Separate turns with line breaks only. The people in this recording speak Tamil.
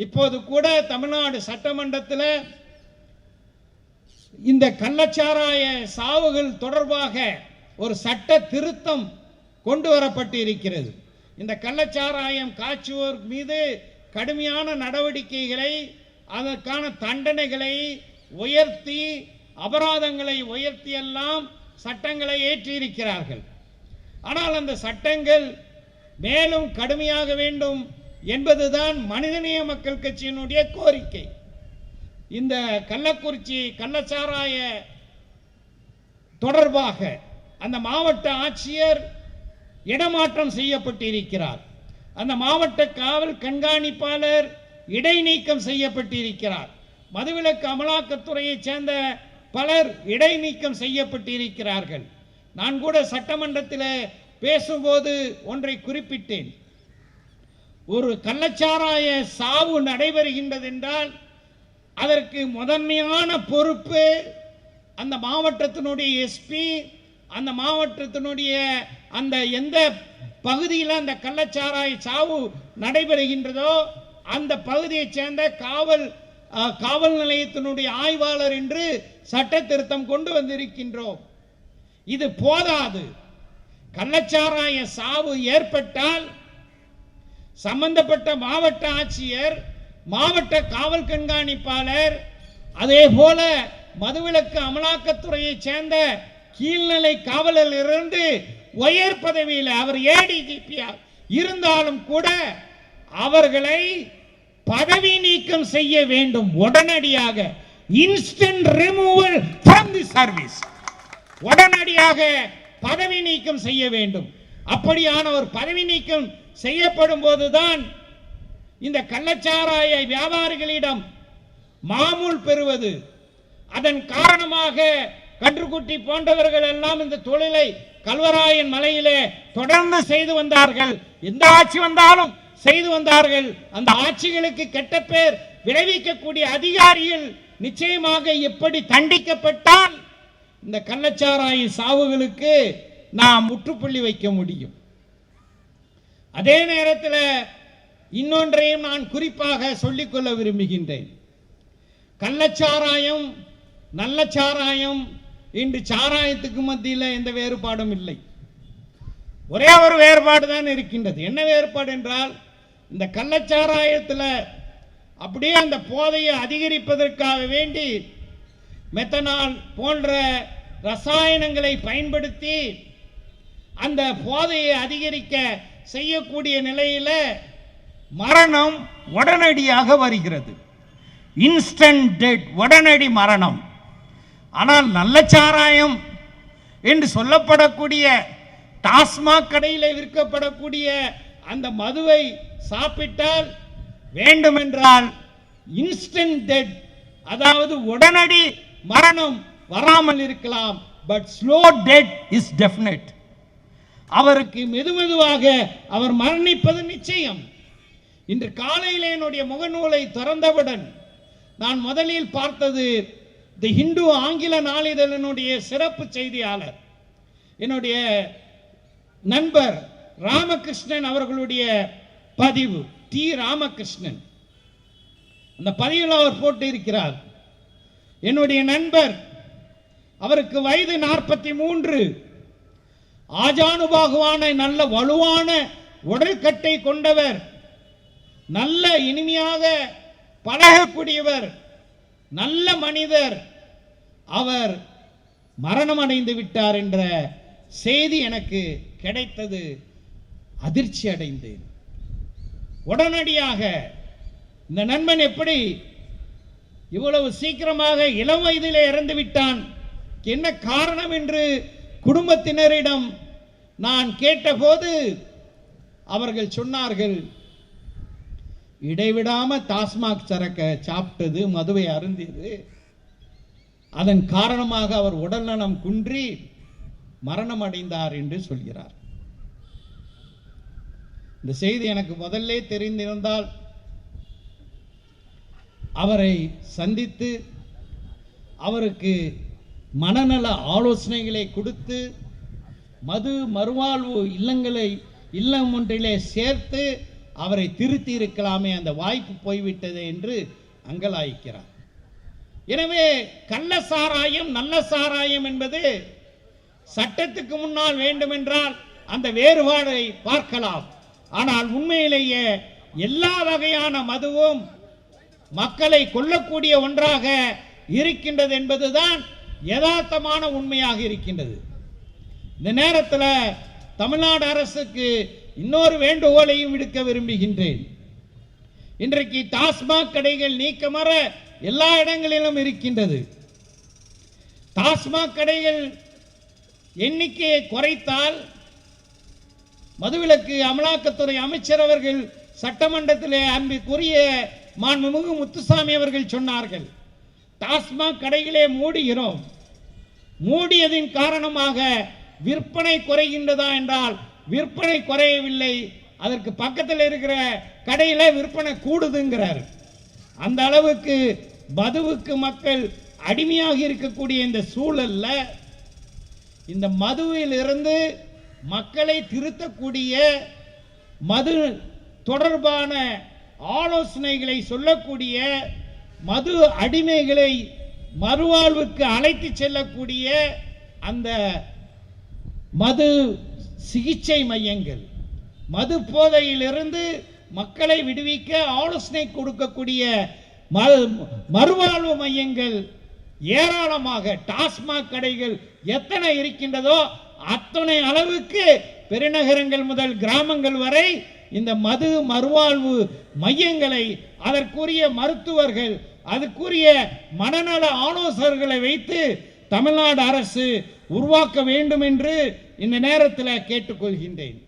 இப்போது கூட தமிழ்நாடு சட்டமன்றத்தில் இந்த கள்ளச்சாராய சாவுகள் தொடர்பாக ஒரு சட்ட திருத்தம் கொண்டு வரப்பட்டு இருக்கிறது. இந்த கள்ளச்சாராயம் காய்ச்சுவோர் மீது கடுமையான நடவடிக்கைகளை, அதற்கான தண்டனைகளை உயர்த்தி, அபராதங்களை உயர்த்தி எல்லாம் சட்டங்களை ஏற்றியிருக்கிறார்கள். ஆனால் அந்த சட்டங்கள் மேலும் கடுமையாக வேண்டும் என்பதுதான் மனிதநேய மக்கள் கட்சியினுடைய கோரிக்கை. இந்த கள்ளக்குறிச்சி கள்ளச்சாராய தொடர்பாக அந்த மாவட்ட ஆட்சியர் இடமாற்றம் செய்யப்பட்டிருக்கிறார். அந்த மாவட்ட காவல் கண்காணிப்பாளர் இடைநீக்கம் செய்யப்பட்டிருக்கிறார். மதுவிலக்கு அமலாக்கத்துறையைச் சேர்ந்த பலர் இடைநீக்கம் செய்யப்பட்டிருக்கிறார்கள். நான் கூட சட்டமன்றத்தில் பேசும்போது ஒன்றை குறிப்பிட்டேன். ஒரு கள்ளச்சாராய சாவு நடைபெறுகின்றது என்றால் அதற்கு முதன்மையான பொறுப்பு அந்த மாவட்டத்தினுடைய எஸ்பி, அந்த மாவட்டத்தினுடைய அந்த எந்த பகுதியில் அந்த கள்ளச்சாராய சாவு நடைபெறுகின்றதோ அந்த பகுதியைச் சேர்ந்த காவல் நிலையத்தினுடைய ஆய்வாளர் என்று சட்ட திருத்தம் கொண்டு வந்திருக்கின்றோம். இது போதாது. கள்ளச்சாராய சாவு ஏற்பட்டால் சம்பந்தப்பட்ட மாவட்ட ஆட்சியர், மாவட்ட காவல் கண்காணிப்பாளர், அதே போல மதுவிலக்கு அமலாக்கத்துறையைச் சேர்ந்த கீழ்நிலை காவலரிலிருந்து உயர் பதவியில் அவர் ஏடிஜிபி இருந்தாலும் கூட அவர்களை பதவி நீக்கம் செய்ய வேண்டும். உடனடியாக instant removal from the service, உடனடியாக பதவி நீக்கம் செய்ய வேண்டும். அப்படியான ஒரு பதவி நீக்கம் செய்யப்படும் போதுதான் இந்த கள்ளச்சாராய வியாபாரிகளிடம் மாமூல் பெறுவது. அதன் காரணமாக கன்றுக்குட்டி போன்றவர்கள் எல்லாம் இந்த தொழிலை கல்வராயன் மலையிலே தொடர்ந்து செய்து வந்தார்கள். எந்த ஆட்சி வந்தாலும் செய்து வந்தார்கள். அந்த ஆட்சிகளுக்கு கெட்ட பேர் விளைவிக்கக்கூடிய அதிகாரிகள் நிச்சயமாக எப்படி தண்டிக்கப்பட்டால் இந்த கள்ளச்சாராய சாவுகளுக்கு நாம் முற்றுப்புள்ளி வைக்க முடியும். அதே நேரத்தில் இன்னொன்றையும் நான் குறிப்பாக சொல்லிக்கொள்ள விரும்புகின்றேன். கள்ளச்சாராயம், நல்ல சாராயம், இன்று சாராயத்துக்கு மத்தியில் எந்த வேறுபாடும் இல்லை. ஒரே ஒரு வேறுபாடு தான் இருக்கின்றது. என்ன வேறுபாடு என்றால், இந்த கள்ளச்சாராயத்தில் அப்படியே அந்த போதையை அதிகரிப்பதற்காக வேண்டி மெத்தனால் போன்ற ரசாயனங்களை பயன்படுத்தி அந்த போதையை அதிகரிக்க செய்யக்கூடிய நிலையில் மரணம் உடனடியாக வருகிறது. இன்ஸ்டன்ட் டெத், உடனடி மரணம். ஆனால் நல்ல சாராயம் என்று சொல்லப்படக்கூடிய டாஸ்மாக் கடையில் விற்கப்படக்கூடிய அந்த மதுவை சாப்பிட்டால் வேண்டுமென்றால் இன்ஸ்டன்ட் டெத், அதாவது உடனடி மரணம் வராமல் இருக்கலாம். But slow death is definite. அவருக்கு மெதுமெதுவாக அவர் மரணிப்பது நிச்சயம். இன்று காலையில் என்னுடைய முகநூலை திறந்தவுடன் நான் முதலில் பார்த்தது தி ஹிந்து ஆங்கில நாளிதழினுடைய சிறப்பு செய்தியாளர், என்னுடைய நண்பர் ராமகிருஷ்ணன் அவர்களுடைய பதிவு. டி ராமகிருஷ்ணன் அந்த பதிவில் அவர் போட்டு இருக்கிறார். என்னுடைய நண்பர், அவருக்கு வயது 43, ஆஜானுபாகுவான நல்ல வலுவான உடல்கட்டை கொண்டவர், நல்ல இனிமையாக பழகக்கூடியவர், நல்ல மனிதர். அவர் மரணம் அடைந்து விட்டார் என்ற செய்தி எனக்கு கிடைத்தது. அதிர்ச்சி அடைந்தேன். உடனடியாக இந்த நண்பன் எப்படி இவ்வளவு சீக்கிரமாக இளம் வயதிலே இறந்து விட்டான், என்ன காரணம் என்று குடும்பத்தினரிடம் நான் கேட்டபோது அவர்கள் சொன்னார்கள், இடைவிடாம டாஸ்மாக் சரக்க சாப்பிட்டது, மதுவை அருந்தியது, அதன் காரணமாக அவர் உடல்நலம் குன்றி மரணம் அடைந்தார் என்று சொல்கிறார். இந்த செய்தி எனக்கு முதல்ல தெரிந்திருந்தால் அவரை சந்தித்து அவருக்கு மனநல ஆலோசனைகளை கொடுத்து மது மறுவாழ்வு இல்லம் ஒன்றிலே சேர்த்து அவரை திருத்தி இருக்கலாமே, அந்த வாய்ப்பு போய்விட்டது என்று அங்கலாய்க்கிறார். எனவே கள்ள சாராயம் நல்ல சாராயம் என்பது சட்டத்துக்கு முன்னால் வேண்டுமென்றால் அந்த வேறுபாடை பார்க்கலாம். ஆனால் உண்மையிலேயே எல்லா வகையான மதுவும் மக்களை கொல்லக்கூடிய ஒன்றாக இருக்கின்றது என்பதுதான் யதார்த்தமான உண்மையாக இருக்கின்றது. இந்த நேரத்தில் தமிழ்நாடு அரசுக்கு இன்னொரு வேண்டுகோளையும் விடுக்க விரும்புகின்றேன். இன்றைக்கு டாஸ்மாக் கடைகள் நீக்கமற எல்லா இடங்களிலும் இருக்கின்றது. டாஸ்மாக் கடைகள் எண்ணிக்கையை குறைத்தால், மதுவிலக்கு அமலாக்கத்துறை அமைச்சர் அவர்கள் சட்டமன்றத்தில் அன்பிற்குரிய மாண்புமிகு முத்துசாமி அவர்கள் சொன்னார்கள், டாஸ்மாக் கடைகளே மூடுகிறோம், மூடியதின் காரணமாக விற்பனை குறைகின்றதா என்றால் விற்பனை குறையவில்லை, அதற்கு பக்கத்தில் இருக்கிற கடையில விற்பனை கூடுதுங்கிறார். அந்த அளவுக்கு மதுவுக்கு மக்கள் அடிமையாக இருக்கக்கூடிய இந்த சூழல்ல இந்த மதுவில் இருந்து மக்களை திருத்தக்கூடிய, மது தொடர்பான ஆலோசனைகளை சொல்லக்கூடிய, மது அடிமைகளை மறுவாழ்வுக்கு அழைத்து செல்லக்கூடிய அந்த மது சிகிச்சை மையங்கள், மது போதையிலிருந்து மக்களை விடுவிக்க ஆலோசனை கொடுக்கக்கூடிய மறுவாழ்வு மையங்கள் ஏராளமாக டாஸ்மாக் கடைகள் எத்தனை இருக்கின்றதோ அத்தனை அளவுக்கு பெருநகரங்கள் முதல் கிராமங்கள் வரை இந்த மது மறுவாழ்வு மையங்களை அதற்குரிய மருத்துவர்கள், அதற்குரிய மனநல ஆலோசகர்களை வைத்து தமிழ்நாடு அரசு உருவாக்க வேண்டும் என்று இந்த நேரத்தில் கேட்டுக்கொள்கின்றேன்.